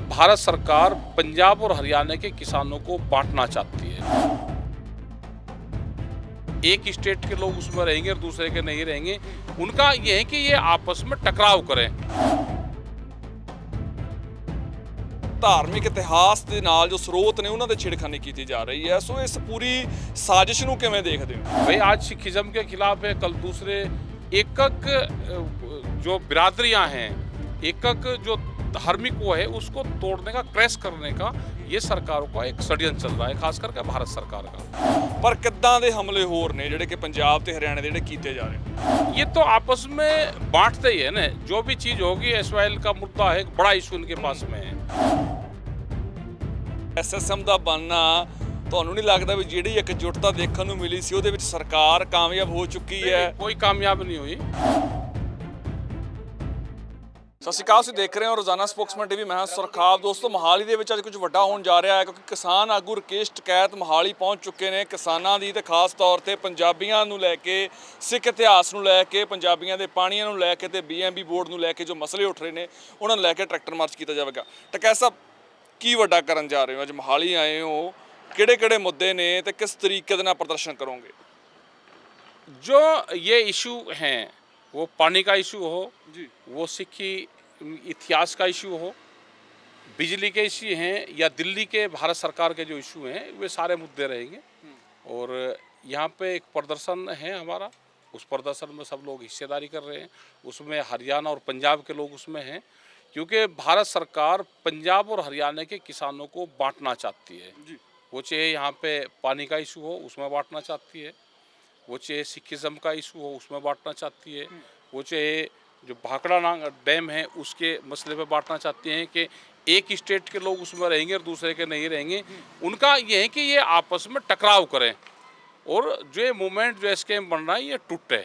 भारत सरकार पंजाब और हरियाणा के किसानों को बांटना चाहती है। एक स्टेट के लोग उसमें रहेंगे और दूसरे के नहीं रहेंगे। उनका ये है कि ये आपस में टकराव करें। ਧਾਰਮਿਕ ਇਤਿਹਾਸ ਦੇ ਨਾਲ ਜੋ ਸਰੋਤ ਨੇ ਉਹਨਾਂ ਦੇ ਛੇੜਖਾਨੀ ਕੀਤੀ ਜਾ ਰਹੀ ਹੈ। ਸੋ ਇਸ ਪੂਰੀ ਸਾਜ਼ਿਸ਼ ਨੂੰ ਕਿਵੇਂ ਦੇਖਦੇ ਹੋ? भाई आज सिखिज्म के खिलाफ है, कल दूसरे एकक जो बिरादरियां हैं, एकक जो धार्मिक वो है उसको तोड़ने का, क्रैश करने का ये सरकारों का एक षड्यंत्र चल रहा है, खास करके भारत सरकार का। ਪਰ ਕਿੱਦਾਂ ਦੇ ਹਮਲੇ ਹੋਰ ਨੇ ਜਿਹੜੇ ਕਿ ਪੰਜਾਬ ਤੇ ਹਰਿਆਣਾ ਦੇ ਜਿਹੜੇ ਕੀਤੇ ਜਾ ਰਹੇ ਨੇ? ये तो आपस में बांटते ही है ना। जो भी चीज होगी, एसवाइल का मुद्दा है, एक बड़ा इशू इनके पास में है। ਐਸਐਸਐਮ ਦਾ ਬਣਨਾ ਤੁਹਾਨੂੰ ਨਹੀਂ ਲੱਗਦਾ ਵੀ ਜਿਹੜੀ ਇਕਜੁੱਟਤਾ ਦੇਖਣ ਨੂੰ ਮਿਲੀ ਸੀ ਉਹਦੇ ਵਿੱਚ ਸਰਕਾਰ ਕਾਮਯਾਬ ਹੋ ਚੁੱਕੀ ਹੈ? कोई कामयाब नहीं हुई। ਸਤਿ ਸ਼੍ਰੀ ਅਕਾਲ, ਤੁਸੀਂ ਦੇਖ ਰਹੇ ਹੋ ਰੋਜ਼ਾਨਾ ਸਪੋਕਸਮੈਨ ਟੀਵੀ। ਮੈਂ ਹਾਂ ਸੁਰਖਾਬ। ਦੋਸਤੋ, ਮੋਹਾਲੀ ਦੇ ਵਿੱਚ ਅੱਜ ਕੁਝ ਵੱਡਾ ਹੋਣ ਜਾ ਰਿਹਾ ਹੈ ਕਿਉਂਕਿ ਕਿਸਾਨ ਆਗੂ ਰਕੇਸ਼ ਟਕੈਤ ਮੋਹਾਲੀ ਪਹੁੰਚ ਚੁੱਕੇ ਨੇ। ਕਿਸਾਨਾਂ ਦੀ ਤੇ ਖਾਸ ਤੌਰ ਤੇ ਪੰਜਾਬੀਆਂ ਨੂੰ ਲੈ ਕੇ, ਸਿੱਖ ਇਤਿਹਾਸ ਨੂੰ ਲੈ ਕੇ, ਪੰਜਾਬੀਆਂ ਦੇ ਪਾਣੀਆਂ ਨੂੰ ਲੈ ਕੇ ਤੇ ਬੀਐਮਬੀ ਬੋਰਡ ਨੂੰ ਲੈ ਕੇ ਜੋ ਮਸਲੇ ਉੱਠ ਰਹੇ ਨੇ ਉਹਨਾਂ ਨੂੰ ਲੈ ਕੇ ਟਰੈਕਟਰ ਮਾਰਚ ਕੀਤਾ ਜਾਵੇਗਾ। ਟਕੈਤ ਸਾਹਿਬ, ਕੀ ਵੱਡਾ ਕਰਨ ਜਾ ਰਹੇ ਹੋ? ਅੱਜ ਮੋਹਾਲੀ ਆਏ ਹੋ, ਕਿਹੜੇ-ਕਿਹੜੇ ਮੁੱਦੇ ਨੇ ਤੇ ਕਿਸ ਤਰੀਕੇ ਦੇ ਨਾਲ ਪ੍ਰਦਰਸ਼ਨ ਕਰੋਗੇ? जो ये इशू हैं, वो पानी का इशू हो जी, वो सिक्खी इतिहास का इशू हो, बिजली के इशू हैं, या दिल्ली के भारत सरकार के जो इशू हैं, वे सारे मुद्दे रहेंगे। और यहाँ पे एक प्रदर्शन है हमारा, उस प्रदर्शन में सब लोग हिस्सेदारी कर रहे हैं। उसमें हरियाणा और पंजाब के लोग उसमें हैं, क्योंकि भारत सरकार पंजाब और हरियाणा के किसानों को बांटना चाहती है जी। वो चाहे यहाँ पे पानी का इशू हो उसमें बांटना चाहती है, वो चाहे सिखिज्म का इशू हो उसमें बांटना चाहती है, वो चाहे जो भाखड़ा डैम है उसके मसले पे बांटना चाहती हैं कि एक स्टेट के लोग उसमें रहेंगे और दूसरे के नहीं रहेंगे। उनका ये है कि ये आपस में टकराव करें और जो ये मूवमेंट, जो स्कीम बन रहा है, ये टूटे।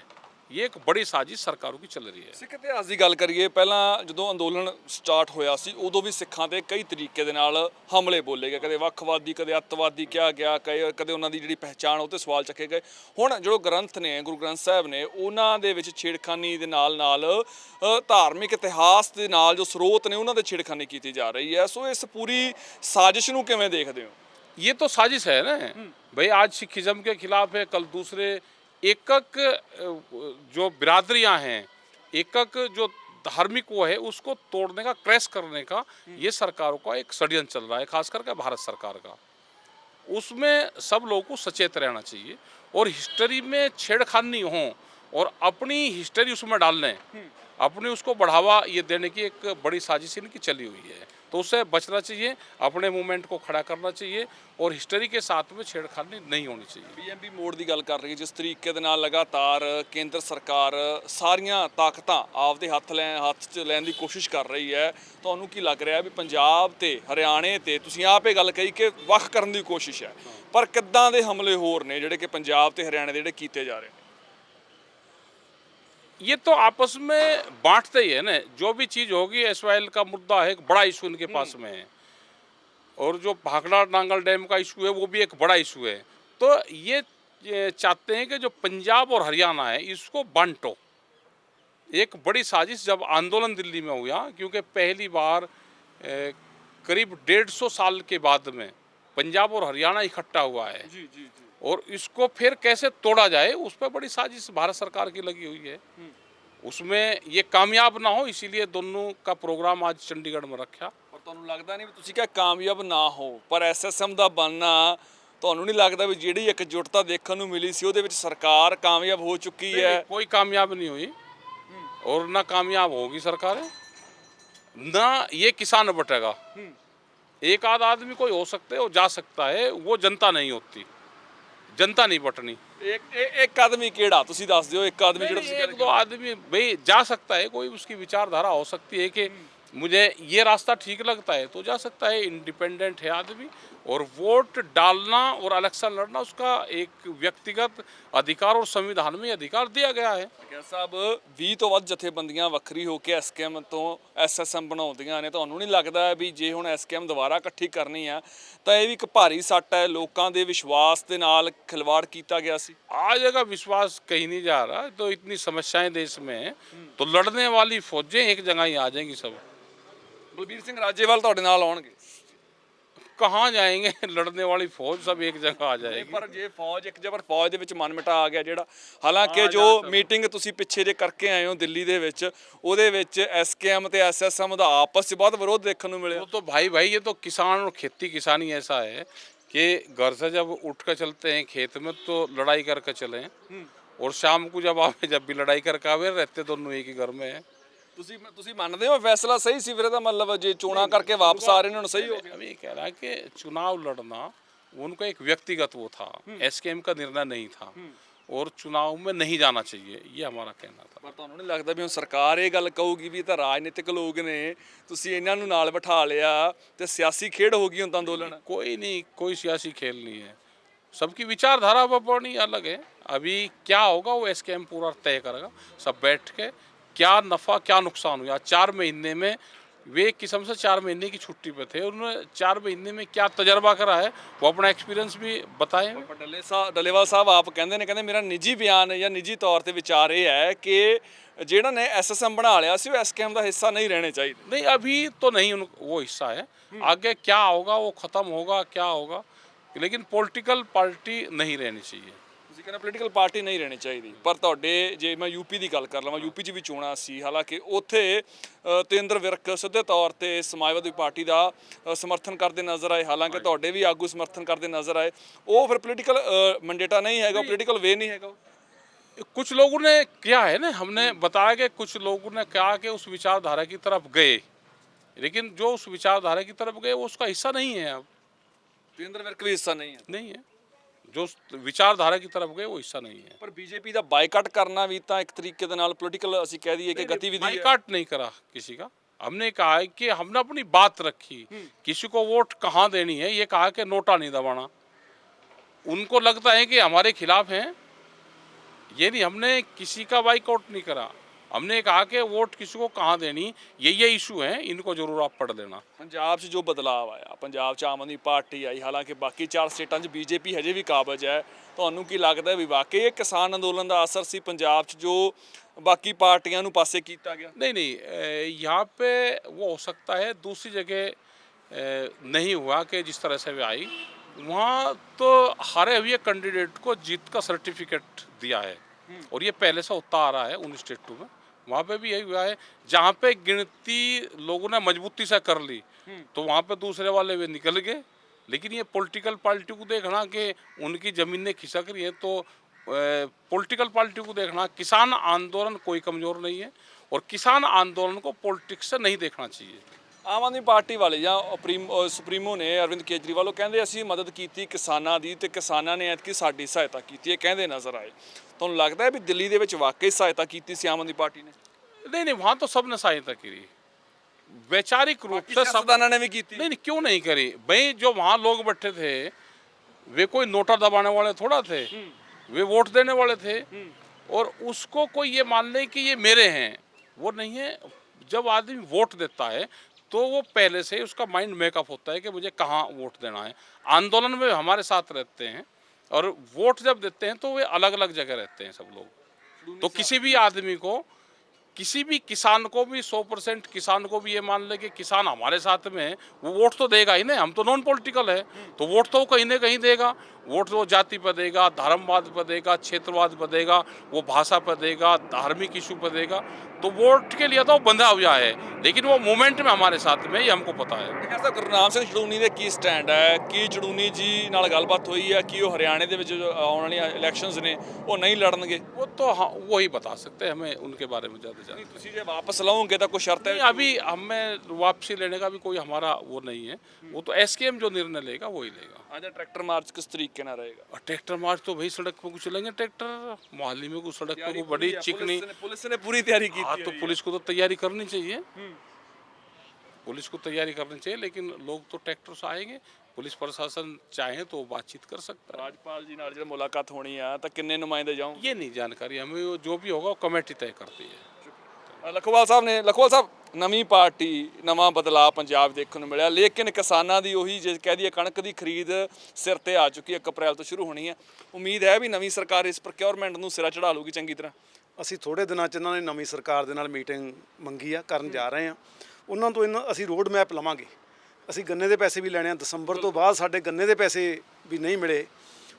ये एक बड़ी साजिश सरकारों की चल रही है। ਸਿੱਖ ਇਤਿਹਾਸ ਦੀ ਗੱਲ ਕਰੀਏ, ਪਹਿਲਾਂ ਜਦੋਂ ਅੰਦੋਲਨ ਸਟਾਰਟ ਹੋਇਆ ਸੀ ਉਦੋਂ ਵੀ ਸਿੱਖਾਂ ਤੇ ਕਈ ਤਰੀਕੇ ਦੇ ਨਾਲ ਹਮਲੇ ਬੋਲੇ ਗਏ, ਕਦੇ ਵੱਖਵਾਦੀ, ਕਦੇ ਅੱਤਵਾਦੀ ਕਿਹਾ ਗਿਆ, ਕਦੇ ਉਹਨਾਂ ਦੀ ਜਿਹੜੀ ਪਹਿਚਾਣ ਉਹ 'ਤੇ ਸਵਾਲ ਚੱਕੇ ਗਏ। ਹੁਣ ਜੋ ਗ੍ਰੰਥ ਨੇ, ਗੁਰੂ ਗ੍ਰੰਥ ਸਾਹਿਬ ਨੇ, ਉਹਨਾਂ ਦੇ ਵਿੱਚ ਛੇੜਖਾਨੀ ਦੇ ਨਾਲ ਧਾਰਮਿਕ ਇਤਿਹਾਸ ਦੇ ਨਾਲ ਜੋ ਸਰੋਤ ਨੇ ਉਹਨਾਂ ਦੇ ਛੇੜਖਾਨੀ ਕੀਤੀ ਜਾ ਰਹੀ ਹੈ। ਸੋ ਇਸ ਪੂਰੀ ਸਾਜ਼ਿਸ਼ ਨੂੰ ਕਿਵੇਂ ਦੇਖਦੇ ਹੋ? ये तो साजिश है ना भाई। आज सिखिज्म के खिलाफ है, कल दूसरे एकक जो बिरादरियां हैं, एकक जो धार्मिक वो है उसको तोड़ने का, क्रैश करने का ये सरकारों का एक षड्यंत्र चल रहा है, खास करके भारत सरकार का। उसमें सब लोगों को सचेत रहना चाहिए और हिस्ट्री में छेड़खानी हो और अपनी हिस्ट्री उसमें डालने, अपनी उसको बढ़ावा ये देने की एक बड़ी साजिश इनकी चली हुई है। तो उससे बचना चाहिए, अपने मूवमेंट को खड़ा करना चाहिए और हिस्ट्री के साथ में छेड़खानी नहीं होनी चाहिए। ਬੀਐਮਬੀ ਮੋੜ ਦੀ ਗੱਲ ਕਰ ਰਹੀ ਹੈ, ਜਿਸ ਤਰੀਕੇ ਦੇ ਨਾਲ ਲਗਾਤਾਰ ਕੇਂਦਰ ਸਰਕਾਰ ਸਾਰੀਆਂ ਤਾਕਤਾਂ ਆਪਦੇ ਹੱਥ 'ਚ ਲੈਣ ਦੀ ਕੋਸ਼ਿਸ਼ ਕਰ ਰਹੀ ਹੈ, ਤੁਹਾਨੂੰ ਕੀ ਲੱਗ ਰਿਹਾ ਵੀ ਪੰਜਾਬ ਤੇ ਹਰਿਆਣੇ ਤੇ, ਤੁਸੀਂ ਆਪ ਇਹ ਗੱਲ ਕਹੀ ਕਿ ਵੱਖ ਕਰਨ ਦੀ ਕੋਸ਼ਿਸ਼ ਹੈ, ਪਰ ਕਿੱਦਾਂ ਦੇ ਹਮਲੇ ਹੋਰ ਨੇ ਜਿਹੜੇ ਕਿ ਪੰਜਾਬ ਤੇ ਹਰਿਆਣੇ ਦੇ ਜਿਹੜੇ ਕੀਤੇ ਜਾ ਰਹੇ ਨੇ? ये तो आपस में बांटते ही है ना। जो भी चीज़ होगी, एसवाइल का मुद्दा है, एक बड़ा इशू इनके पास में है। और जो भाखड़ा नांगल डैम का इशू है वो भी एक बड़ा इशू है। तो ये चाहते हैं कि जो पंजाब और हरियाणा है इसको बांटो। एक बड़ी साजिश जब आंदोलन दिल्ली में हुआ, क्योंकि पहली बार करीब 150 साल के बाद में पंजाब और हरियाणा इकट्ठा हुआ है। जी जी जी। और इसको फिर कैसे तोड़ा जाए, उस पर बड़ी साजिश भारत सरकार की लगी हुई है। उसमें ये कामयाब ना हो, इसीलिए दोनों का प्रोग्राम आज चंडीगढ़ में रखा। ਪਰ ਤੁਹਾਨੂੰ ਲੱਗਦਾ ਨਹੀਂ ਵੀ ਤੁਸੀਂ ਕਿਹਾ ਕਾਮਯਾਬ ਨਾ ਹੋ, ਪਰ ਐਸਐਸਐਮ ਦਾ ਬਣਨਾ ਤੁਹਾਨੂੰ ਨਹੀਂ ਲੱਗਦਾ ਵੀ ਜਿਹੜੀ ਇਕਜੁੱਟਤਾ ਦੇਖਣ ਨੂੰ ਮਿਲੀ ਸੀ ਉਹਦੇ ਵਿੱਚ ਸਰਕਾਰ ਕਾਮਯਾਬ ਹੋ ਚੁੱਕੀ ਹੈ? कोई कामयाब नहीं हुई और ना कामयाब होगी सरकारें, ना ये किसान बटेगा। एक आध आदमी कोई हो सकते है, वो जा सकता है, वो जनता नहीं होती, जनता नहीं बटनी। एक आदमी केड़ा तुसी दस दियो, एक आदमी जेड़ा तुसी एक दो आदमी भाई जा सकता है, कोई उसकी विचारधारा हो सकती है कि मुझे ये रास्ता ठीक लगता है तो जा सकता है, इंडिपेंडेंट है आदमी। और वोट डालना और इलेक्शन लड़ना उसका एक व्यक्तिगत अधिकार और संविधान में अधिकार दिया गया है। साहब 20 ਤੋਂ ਵੱਧ ਜਥੇਬੰਦੀਆਂ ਵੱਖਰੀ ਹੋ ਕੇ ਐਸਕੇਐਮ ਤੋਂ ਐਸਐਸਐਮ ਬਣਾਉਂਦੀਆਂ ਨੇ, ਤੁਹਾਨੂੰ ਨਹੀਂ ਲੱਗਦਾ ਵੀ ਜੇ ਹੁਣ ਐਸਕੇਐਮ ਦੁਬਾਰਾ ਇਕੱਠੀ ਕਰਨੀ ਆ ਤਾਂ ਇਹ ਵੀ ਇੱਕ ਭਾਰੀ ਸੱਟ ਹੈ? ਲੋਕਾਂ ਦੇ ਵਿਸ਼ਵਾਸ ਦੇ ਨਾਲ ਖਿਲਵਾੜ ਕੀਤਾ ਗਿਆ ਸੀ। आज अगर विश्वास कहीं नहीं जा रहा तो इतनी समस्याएं देश में हैं, तो लड़ने वाली फौजें एक जगह ही आ जाएंगी सब। ਬਲਬੀਰ ਸਿੰਘ ਰਾਜੇਵਾਲ ਤੁਹਾਡੇ ਨਾਲ ਆਉਣਗੇ? कहाँ जाएंगे लड़ने वाली फौज सब एक जगह आ जाएगी। ਪਰ ਜੇ ਫੌਜ ਇੱਕ ਜਬਰ ਫੌਜ ਦੇ ਵਿੱਚ ਮਨਮਟਾ ਆ ਗਿਆ ਜਿਹੜਾ, ਹਾਲਾਂਕਿ ਜੋ ਮੀਟਿੰਗ ਤੁਸੀਂ ਪਿੱਛੇ ਜੇ ਕਰਕੇ ਆਏ ਹੋ ਦਿੱਲੀ ਦੇ ਵਿੱਚ, ਉਹਦੇ ਵਿੱਚ ਐਸਕੇਐਮ ਤੇ ਐਸਐਸਐਮ ਦਾ ਆਪਸ 'ਚ ਬਹੁਤ ਵਿਰੋਧ ਦੇਖਣ ਨੂੰ ਮਿਲਿਆ। वो तो भाई ये तो किसान और खेती किसानी ऐसा है कि घर से जब उठ कर चलते हैं खेत में तो लड़ाई करके चले, और शाम को जब आवे जब भी लड़ाई करके आवे, रहते दोनों एक ही घर में है। ਤੁਸੀਂ ਮੰਨਦੇ ਹੋ ਫੈਸਲਾ ਸਹੀ ਸੀ ਫਿਰ ਇਹਦਾ ਮਤਲਬ ਜੇ ਚੋਣਾਂ ਕਰਕੇ ਵਾਪਸ ਆ ਰਹੇ ਨੇ ਹੁਣ ਸਹੀ ਹੋ ਗਿਆ? अभी कह रहा है कि चुनाव लड़ना उनका एक व्यक्तिगत वो था, एसकेएम का निर्णय नहीं था, और चुनाव में नहीं जाना चाहिए, ये हमारा कहना था। ਪਰ ਤੁਹਾਨੂੰ ਨਹੀਂ ਲੱਗਦਾ ਵੀ ਹੁਣ ਸਰਕਾਰ ਇਹ ਗੱਲ ਕਹੂਗੀ ਵੀ ਇਹ ਤਾਂ ਰਾਜਨੀਤਿਕ ਲੋਕ ਨੇ, ਤੁਸੀਂ ਇਹਨਾਂ ਨੂੰ ਨਾਲ ਬਿਠਾ ਲਿਆ ਤੇ ਸਿਆਸੀ ਖੇਡ ਹੋ ਗਈ ਹੁਣ ਤਾਂ ਅੰਦੋਲਨ? कोई नहीं, कोई सियासी खेल नहीं है, सबकी विचारधारा अपनी अलग है। अभी क्या होगा वो एसकेएम पूरा तय करेगा, सब बैठ के क्या नफ़ा क्या नुकसान हुआ। 4 महीने में वे एक किस्म से 4 महीने की छुट्टी पे थे, उन्होंने 4 महीने में क्या तजर्बा करा है वो अपना एक्सपीरियंस भी बताएं। ਪਰ ਡੱਲੇਵਾਲ ਸਾਹਿਬ ਆਪ ਕਹਿੰਦੇ ਨੇ, ਕਹਿੰਦੇ ਮੇਰਾ ਨਿੱਜੀ ਬਿਆਨ ਜਾਂ ਨਿੱਜੀ ਤੌਰ ਤੇ ਵਿਚਾਰ ਇਹ ਹੈ ਕਿ ਜਿਹੜਾ ਨੇ ਐਸਐਸਐਮ ਬਣਾ ਲਿਆ ਸੀ ਉਹ ਐਸਕੇਐਮ ਦਾ ਹਿੱਸਾ ਨਹੀਂ ਰਹਿਣੇ ਚਾਹੀਦੇ। नहीं अभी तो नहीं वो हिस्सा है, आगे क्या होगा वो ख़त्म होगा क्या होगा, लेकिन पॉलिटिकल पार्टी नहीं रहनी चाहिए। ਤੁਸੀਂ ਕਹਿੰਦੇ ਪੋਲੀਟੀਕਲ ਪਾਰਟੀ ਨਹੀਂ ਰਹਿਣੀ ਚਾਹੀਦੀ, ਪਰ ਤੁਹਾਡੇ ਜੇ ਮੈਂ ਯੂਪੀ ਦੀ ਗੱਲ ਕਰ ਲਵਾਂ, ਯੂਪੀ 'ਚ ਵੀ ਚੋਣਾਂ ਸੀ, ਹਾਲਾਂਕਿ ਉੱਥੇ ਤੇਂਦਰ ਵਿਰਕ ਸਿੱਧੇ ਤੌਰ ਤੇ ਸਮਾਜਵਾਦੀ ਪਾਰਟੀ ਦਾ ਸਮਰਥਨ ਕਰਦੇ ਨਜ਼ਰ ਆਏ, ਹਾਲਾਂਕਿ ਤੁਹਾਡੇ ਵੀ ਆਗੂ ਸਮਰਥਨ ਕਰਦੇ ਨਜ਼ਰ ਆਏ। ਉਹ ਫਿਰ ਪੋਲੀਟੀਕਲ ਮੰਡੇਟਾ ਨਹੀਂ ਹੈਗਾ, ਪੋਲੀਟੀਕਲ ਵੇ नहीं हैगा। कुछ लोगों ने क्या है ना, हमने बताया कि कुछ लोगों ने कहा कि उस विचारधारा की तरफ गए, लेकिन जो उस विचारधारा की तरफ गए वो उसका हिस्सा नहीं है। अब ਤੇਂਦਰ ਵਿਰਕ ਵੀ ਹਿੱਸਾ ਨਹੀਂ ਹੈ। नहीं है, जो विचारधारा की तरफ गए वो हिस्सा नहीं है। ਪਰ ਬੀਜੇਪੀ ਦਾ ਬਾਈਕਾਟ ਕਰਨਾ ਵੀ ਤਾਂ ਇੱਕ ਤਰੀਕੇ ਦੇ ਨਾਲ ਪੋਲੀਟੀਕਲ ਅਸੀਂ ਕਹਿ ਦਈਏ ਕਿ ਗਤੀविधि है। बाइकाट नहीं करा किसी का, हमने कहा है कि हमने अपनी बात रखी, किसी को वोट कहाँ देनी है ये कहा कि नोटा नहीं दबाना। उनको लगता है कि हमारे खिलाफ हैं, ये नहीं, हमने किसी का बाइकआउट नहीं करा, हमने कहा कि वोट किसी को कहाँ देनी, ये इशू है, इनको जरूर आप पढ़ लेना। ਪੰਜਾਬ 'ਚ ਜੋ ਬਦਲਾਅ ਆਇਆ, ਪੰਜਾਬ 'ਚ ਆਮ ਆਦਮੀ ਪਾਰਟੀ ਆਈ, ਹਾਲਾਂਕਿ ਬਾਕੀ 4 ਸਟੇਟਾਂ 'ਚ ਬੀਜੇਪੀ ਹਜੇ ਵੀ ਕਾਬਜ਼ ਹੈ, ਤੁਹਾਨੂੰ ਕੀ ਲੱਗਦਾ ਵੀ ਵਾਕਈ ਇਹ ਕਿਸਾਨ ਅੰਦੋਲਨ ਦਾ ਅਸਰ ਸੀ ਪੰਜਾਬ 'ਚ ਜੋ ਬਾਕੀ ਪਾਰਟੀਆਂ ਨੂੰ ਪਾਸੇ ਕੀਤਾ ਗਿਆ? नहीं, यहाँ पे वो हो सकता है दूसरी जगह नहीं हुआ कि जिस तरह से वे आई, वहाँ तो हारे हुए कैंडिडेट को जीत का सर्टिफिकेट दिया है, और ये पहले से होता आ रहा है 19 स्टेटों में। वहाँ पे भी यही हुआ है, जहाँ पे गिनती लोगों ने मजबूती से कर ली तो वहाँ पे दूसरे वाले वे निकल गए। लेकिन ये पॉलिटिकल पार्टी को देखना कि उनकी ज़मीनें खिसक रही है, तो पॉलिटिकल पार्टी को देखना, किसान आंदोलन कोई कमज़ोर नहीं है, और किसान आंदोलन को पॉलिटिक्स से नहीं देखना चाहिए। ਆਮ ਆਦਮੀ ਪਾਰਟੀ ਵਾਲੇ ਜਾਂ ਸੁਪਰੀਮੋ ਨੇ ਅਰਵਿੰਦ ਕੇਜਰੀਵਾਲ, ਉਹ ਕਹਿੰਦੇ ਅਸੀਂ ਮਦਦ ਕੀਤੀ ਕਿਸਾਨਾਂ ਦੀ ਤੇ ਕਿਸਾਨਾਂ ਨੇ ਐਤਕੀ ਸਾਡੀ ਸਹਾਇਤਾ ਕੀਤੀ ਹੈ, ਕਹਿੰਦੇ ਨਜ਼ਰ ਆਏ। ਤੁਹਾਨੂੰ ਲੱਗਦਾ ਹੈ ਵੀ ਦਿੱਲੀ ਦੇ ਵਿੱਚ ਵਾਕਈ ਸਹਾਇਤਾ ਕੀਤੀ ਸੀ ਆਮ ਆਦਮੀ ਪਾਰਟੀ ਨੇ? नहीं, वहाँ तो सबने सहायता करी, वैचारिक रूप से सब। ਸਿਆਸਤਦਾਨਾਂ ਨੇ ਵੀ ਕੀਤੀ। नहीं, क्यों नहीं करी भाई, जो वहाँ लोग बैठे थे वे कोई नोटा दबाने वाले थोड़ा थे, वे वोट देने वाले थे, और उसको कोई ये मान ले कि ये मेरे हैं, वो नहीं है। जब आदमी वोट देता है तो वो पहले से ही उसका माइंड मेकअप होता है कि मुझे कहाँ वोट देना है। आंदोलन में हमारे साथ रहते हैं, और वोट जब देते हैं तो वे अलग अलग जगह रहते हैं सब लोग। तो किसी भी आदमी को, किसी भी किसान को भी 100% किसान को भी ये मान ले कि किसान हमारे साथ में है, वो वोट तो देगा ही नहीं, हम तो नॉन पॉलिटिकल है, तो वोट तो कहीं ना कहीं देगा। वोट तो जाति पर देगा, धर्मवाद पर देगा, क्षेत्रवाद पर देगा, वो भाषा पर देगा, धार्मिक इशू पर देगा। तो वोट के लिए तो बंधा हुआ है, लेकिन वो मूवमेंट में हमारे साथ में, ये हमको पता है। ਖੈਰ ਸਾਹਿਬ, ਗੁਰਨਾਮ ਸਿੰਘ ਚੜੂਨੀ ਦੇ ਕੀ ਸਟੈਂਡ ਹੈ? ਕੀ ਚੜੂਨੀ ਜੀ ਨਾਲ ਗੱਲਬਾਤ ਹੋਈ ਹੈ ਕਿ ਉਹ ਹਰਿਆਣੇ ਦੇ ਵਿੱਚ ਜੋ ਆਉਣ ਵਾਲੀਆਂ ਇਲੈਕਸ਼ਨਸ ਨੇ ਉਹ ਨਹੀਂ ਲੜਨਗੇ? वो तो हाँ वही बता सकते हैं, हमें उनके बारे में ज़्यादा जानते हैं। ਤੁਸੀਂ ਜੇ ਵਾਪਸ ਲਓਗੇ ਤਾਂ ਕੋਈ शर्त है? नहीं, अभी हमें वापसी लेने का भी कोई हमारा वो नहीं है, वो तो एसकेएम जो निर्णय लेगा वही लेगा। ਅੱਜ ट्रैक्टर मार्च किस तरीके ਨਾਲ रहेगा? और ट्रैक्टर मार्च तो भाई सड़क पे कुछ चलेंगे, ट्रैक्टर मोहाली में कुछ सड़क पे कोई बड़ी चिकनी। पुलिस ने पूरी तैयारी की हाँ, तो पुलिस को तो तैयारी करनी चाहिए, पुलिस को तैयारी करनी चाहिए, लेकिन लोग तो ट्रैक्टर से आएंगे। पुलिस प्रशासन चाहे तो बातचीत कर सकता है। राजपाल जी ਨਾਲ ਜਦੋਂ ਮੁਲਾਕਾਤ ਹੋਣੀ ਆ ਤਾਂ ਕਿੰਨੇ ਨੁਮਾਇੰਦੇ ਜਾਉਂ? ये नहीं जानकारी हमें, वो जो भी होगा वो कमेटी तय करती है। ਲਖੋਵਾਲ ਸਾਹਿਬ ਨੇ, ਲਖੋਵਾਲ ਸਾਹਿਬ, ਨਵੀਂ ਪਾਰਟੀ, ਨਵਾਂ ਬਦਲਾਅ ਪੰਜਾਬ ਦੇਖਣ ਨੂੰ ਮਿਲਿਆ, ਲੇਕਿਨ ਕਿਸਾਨਾਂ ਦੀ ਉਹੀ ਜੇ ਕਹਿ ਦਈਏ ਕਣਕ ਦੀ ਖਰੀਦ ਸਿਰ ਤੇ ਆ ਚੁੱਕੀ ਹੈ, 1 ਅਪ੍ਰੈਲ ਤੋਂ ਸ਼ੁਰੂ ਹੋਣੀ ਹੈ। ਉਮੀਦ ਹੈ ਵੀ ਨਵੀਂ ਸਰਕਾਰ ਇਸ ਪ੍ਰੋਕਿਉਰਮੈਂਟ ਨੂੰ ਸਿਰਾ ਚੜਾ ਲੂਗੀ ਚੰਗੀ ਤਰ੍ਹਾਂ। ਅਸੀਂ ਥੋੜੇ ਦਿਨਾਂ 'ਚ ਇਹਨਾਂ ਨੇ ਨਵੀਂ ਸਰਕਾਰ ਦੇ ਨਾਲ ਮੀਟਿੰਗ ਮੰਗੀ ਆ, ਕਰਨ ਜਾ ਰਹੇ ਆ। ਉਹਨਾਂ ਤੋਂ ਅਸੀਂ ਰੋਡ ਮੈਪ ਲਵਾਂਗੇ। ਅਸੀਂ ਗੰਨੇ ਦੇ ਪੈਸੇ ਵੀ ਲੈਣੇ ਆ, ਦਸੰਬਰ ਤੋਂ ਬਾਅਦ ਸਾਡੇ ਗੰਨੇ ਦੇ ਪੈਸੇ ਵੀ ਨਹੀਂ ਮਿਲੇ।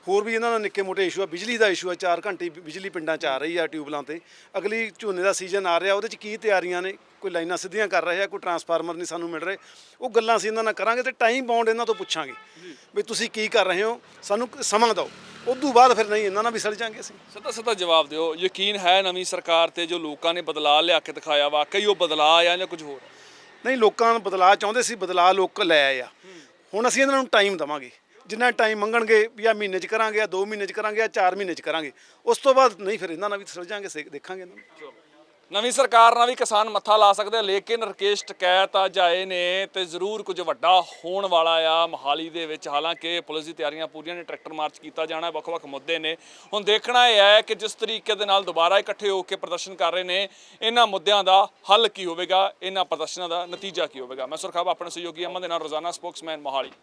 ਹੋਰ ਵੀ ਇਹਨਾਂ ਦਾ ਨਿੱਕੇ ਮੋਟੇ ਇਸ਼ੂ ਆ, ਬਿਜਲੀ ਦਾ ਇਸ਼ੂ ਆ, 4 ਘੰਟੇ ਬਿਜਲੀ ਪਿੰਡਾਂ 'ਚ ਆ ਰਹੀ ਆ ਟਿਊਬਲਾਂ ਤੇ। ਅਗਲੀ ਝੋਨੇ ਦਾ ਸੀਜ਼ਨ ਆ ਰਿਹਾ, ਉਹਦੇ 'ਚ ਕੀ ਤਿਆਰੀਆਂ ਨੇ, ਕੋਈ ਲਾਈਨਾਂ ਸਿੱਧੀਆਂ ਕਰ ਰਹੇ ਆ, ਕੋਈ ਟਰਾਂਸਫਾਰਮਰ ਨਹੀਂ ਸਾਨੂੰ ਮਿਲ ਰਹੇ। ਉਹ ਗੱਲਾਂ ਅਸੀਂ ਇਹਨਾਂ ਨਾਲ ਕਰਾਂਗੇ ਤੇ ਟਾਈਮ ਬਾਉਂਡ ਇਹਨਾਂ ਤੋਂ ਪੁੱਛਾਂਗੇ ਵੀ ਤੁਸੀਂ ਕੀ ਕਰ ਰਹੇ ਹੋ, ਸਾਨੂੰ ਸਮਾਂ ਦਿਓ। ਉਦੋਂ ਬਾਅਦ ਫਿਰ ਨਹੀਂ ਇਹਨਾਂ ਨਾਲ ਵੀ ਸੜ ਜਾਾਂਗੇ ਅਸੀਂ। ਸਿੱਧਾ ਜਵਾਬ ਦਿਓ, ਯਕੀਨ ਹੈ ਨਵੀਂ ਸਰਕਾਰ ਤੇ ਜੋ ਲੋਕਾਂ ਨੇ ਬਦਲਾਅ ਲਿਆ ਕੇ ਦਿਖਾਇਆ, ਵਾਕਈ ਉਹ ਬਦਲਾਅ ਆ ਜਾਂ ਕੁਝ ਹੋਰ? ਨਹੀਂ, ਲੋਕਾਂ ਨੂੰ ਬਦਲਾਅ ਚਾਹੁੰਦੇ ਸੀ, ਬਦਲਾਅ ਲੋਕ ਲੈ ਆਏ ਆ। ਹੁਣ ਅਸੀਂ ਇਹਨਾਂ ਨੂੰ ਟਾਈਮ ਦੇਵਾਂਗੇ, ਜਿੰਨਾ ਟਾਈਮ ਮੰਗਣਗੇ ਵੀ ਆ ਮਹੀਨੇ 'ਚ ਕਰਾਂਗੇ, ਆ 2 ਮਹੀਨੇ 'ਚ ਕਰਾਂਗੇ, ਆ 4 ਮਹੀਨੇ 'ਚ ਕਰਾਂਗੇ। ਉਸ ਤੋਂ ਬਾਅਦ ਨਹੀਂ ਫਿਰ ਇਹਨਾਂ ਨਾਲ ਵੀ ਸੜ ਜਾਾਂਗੇ, ਦੇਖਾਂਗੇ ਇਹਨਾਂ ਨੂੰ। ਨਵੀਂ ਸਰਕਾਰ ਨਾਲ ਵੀ ਕਿਸਾਨ ਮੱਥਾ ਲਾ ਸਕਦੇ ਆ, ਲੇਕਿਨ ਰਕੇਸ਼ ਟਕੈਤ ਅੱਜ ਆਏ ਨੇ ਤੇ ਜ਼ਰੂਰ ਕੁਝ ਵੱਡਾ ਹੋਣ ਵਾਲਾ ਆ ਮੋਹਾਲੀ ਦੇ ਵਿੱਚ। ਹਾਲਾਂਕਿ ਪੁਲਿਸ ਦੀ ਤਿਆਰੀਆਂ ਪੂਰੀਆਂ ਨੇ, ਟਰੈਕਟਰ ਮਾਰਚ ਕੀਤਾ ਜਾਣਾ, ਵੱਖ-ਵੱਖ ਮੁੱਦੇ ਨੇ। ਹੁਣ ਦੇਖਣਾ ਇਹ ਹੈ ਕਿ ਜਿਸ ਤਰੀਕੇ ਦੇ ਨਾਲ ਦੁਬਾਰਾ ਇਕੱਠੇ ਹੋ ਕੇ ਪ੍ਰਦਰਸ਼ਨ ਕਰ ਰਹੇ ਨੇ, ਇਹਨਾਂ ਮੁੱਦਿਆਂ ਦਾ ਹੱਲ ਕੀ ਹੋਵੇਗਾ, ਇਹਨਾਂ ਪ੍ਰਦਰਸ਼ਨਾਂ ਦਾ ਨਤੀਜਾ ਕੀ ਹੋਵੇਗਾ। ਮੈਂ ਸੁਰਖਾਬ ਆਪਣੇ ਸਹਿਯੋਗੀ ਅਮਨ ਦੇ ਨਾਲ, ਰੋਜ਼ਾਨਾ ਸਪੋਕਸਮੈਨ ਮੋਹਾਲੀ।